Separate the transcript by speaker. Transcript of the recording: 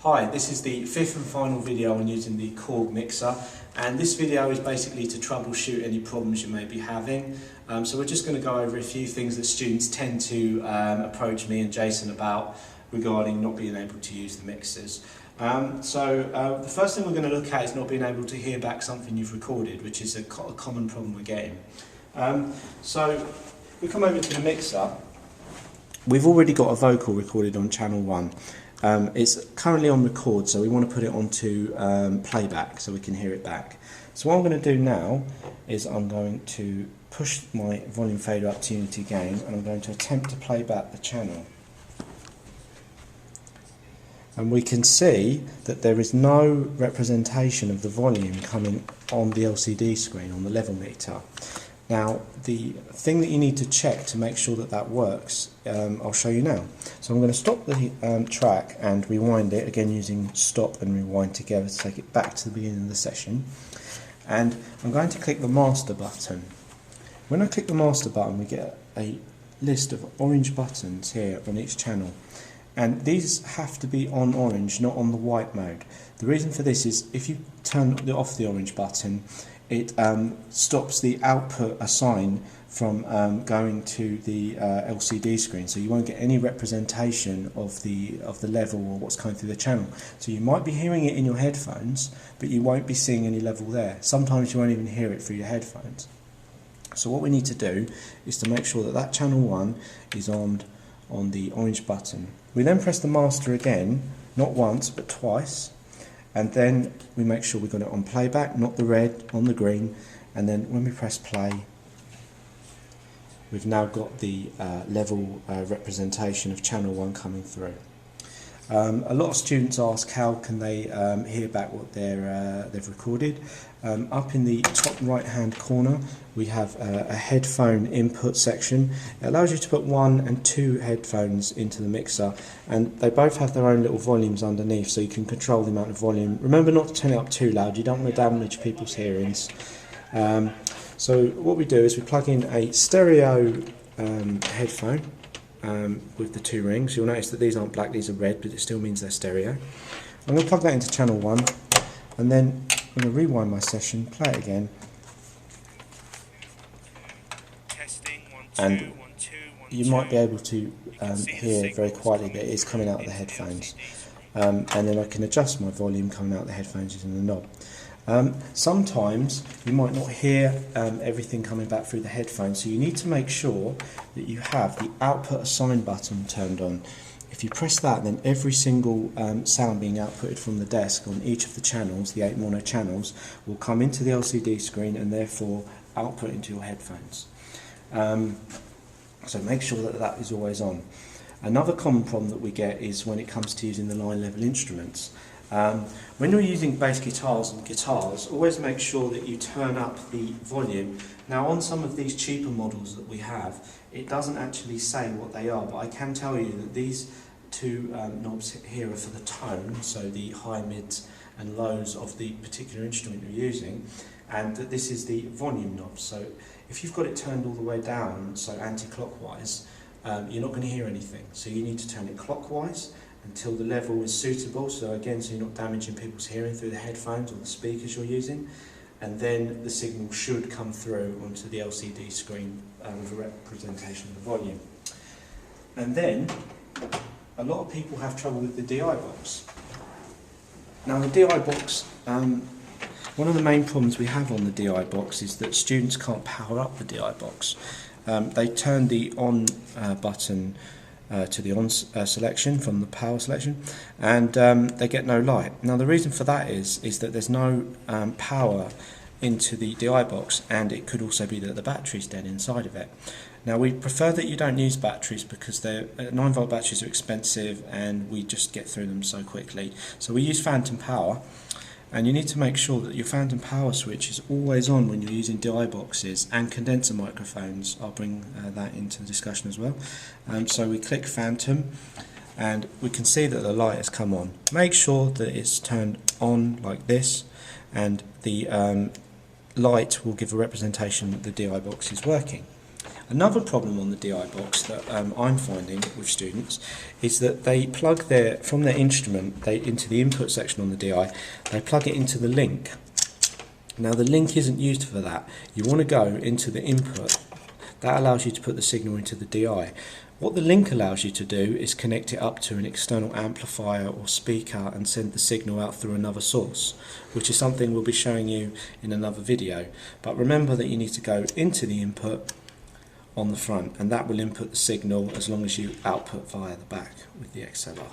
Speaker 1: Hi, this is the fifth and final video on using the Korg mixer, and this video is basically to troubleshoot any problems you may be having. So we're just going to go over a few things that students tend to approach me and Jason about regarding not being able to use the mixers. The first thing we're going to look at is not being able to hear back something you've recorded, which is a common problem we're getting. So we come over to the mixer. We've already got a vocal recorded on channel 1. It's currently on record, so we want to put it onto playback so we can hear it back. So what I'm going to do now is I'm going to push my volume fader up to unity gain, and I'm going to attempt to play back the channel. And we can see that there is no representation of the volume coming on the LCD screen on the level meter. Now, the thing that you need to check to make sure that that works, I'll show you now. So I'm going to stop the track and rewind it, again using stop and rewind together to take it back to the beginning of the session. And I'm going to click the master button. When I click the master button, we get a list of orange buttons here on each channel. And these have to be on orange, not on the white mode. The reason for this is if you turn off the orange button, it stops the output assign from going to the LCD screen, so you won't get any representation of the level or what's coming through the channel. So you might be hearing it in your headphones, but you won't be seeing any level there. Sometimes you won't even hear it through your headphones. So what we need to do is to make sure that that channel 1 is on the orange button. We then press the master again, not once but twice. And then we make sure we've got it on playback, not the red, on the green. And then when we press play, we've now got the level representation of channel 1 coming through. A lot of students ask how can they hear back what they've recorded. Up in the top right hand corner we have a headphone input section. It allows you to put 1 and 2 headphones into the mixer, and they both have their own little volumes underneath, so you can control the amount of volume. Remember not to turn it up too loud, you don't want to damage people's hearings. So what we do is we plug in a stereo headphone with the 2 rings. You'll notice that these aren't black, these are red, but it still means they're stereo. I'm going to plug that into channel 1, and then I'm going to rewind my session, play it again, and you might be able to hear very quietly that it is coming out of the headphones. And then I can adjust my volume coming out of the headphones using the knob. Sometimes you might not hear everything coming back through the headphones, so you need to make sure that you have the output assign button turned on. If you press that, then every single sound being outputted from the desk on each of the channels, the 8 mono channels, will come into the LCD screen and therefore output into your headphones. So make sure that that is always on. Another common problem that we get is when it comes to using the line level instruments. When you're using bass guitars and guitars, always make sure that you turn up the volume. Now on some of these cheaper models that we have, it doesn't actually say what they are, but I can tell you that these 2 knobs here are for the tone, so the high, mids and lows of the particular instrument you're using, and that this is the volume knob. So if you've got it turned all the way down, so anti-clockwise, you're not going to hear anything. So you need to turn it clockwise until the level is suitable, so again, so you're not damaging people's hearing through the headphones or the speakers you're using, and then the signal should come through onto the LCD screen with a representation of the volume. And then a lot of people have trouble with the DI box. Now the DI box, one of the main problems we have on the DI box is that students can't power up the DI box. They turn the on button to the on selection from the power selection, and they get no light. Now the reason for that is that there's no power into the DI box, and it could also be that the battery's dead inside of it. Now we prefer that you don't use batteries because 9-volt batteries are expensive and we just get through them so quickly. So we use phantom power, and you need to make sure that your phantom power switch is always on when you're using DI boxes, and condenser microphones. I'll bring that into the discussion as well. So we click phantom and we can see that the light has come on. Make sure that it's turned on like this, and the light will give a representation that the DI box is working. Another problem on the DI box that I'm finding with students is that they plug from their instrument into the input section on the DI, they plug it into the link. Now the link isn't used for that. You want to go into the input. That allows you to put the signal into the DI. What the link allows you to do is connect it up to an external amplifier or speaker and send the signal out through another source, which is something we'll be showing you in another video. But remember that you need to go into the input on the front, and that will input the signal as long as you output via the back with the XLR.